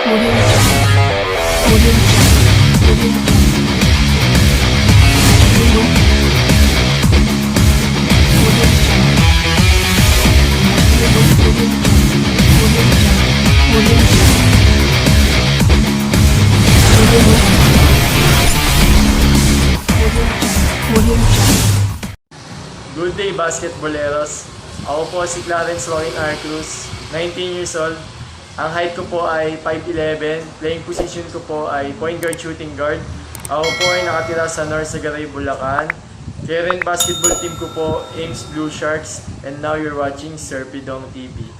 Good day, basketboleros. Ako po si Clarence Cruz, 19 years old. Ang height ko po ay 5'11". Playing position ko po ay point guard, shooting guard. Ako po ay nakatira sa Norzagaray Bulacan. Current basketball team ko po, Ames Blue Sharks. And now you're watching Sir Pidong TV.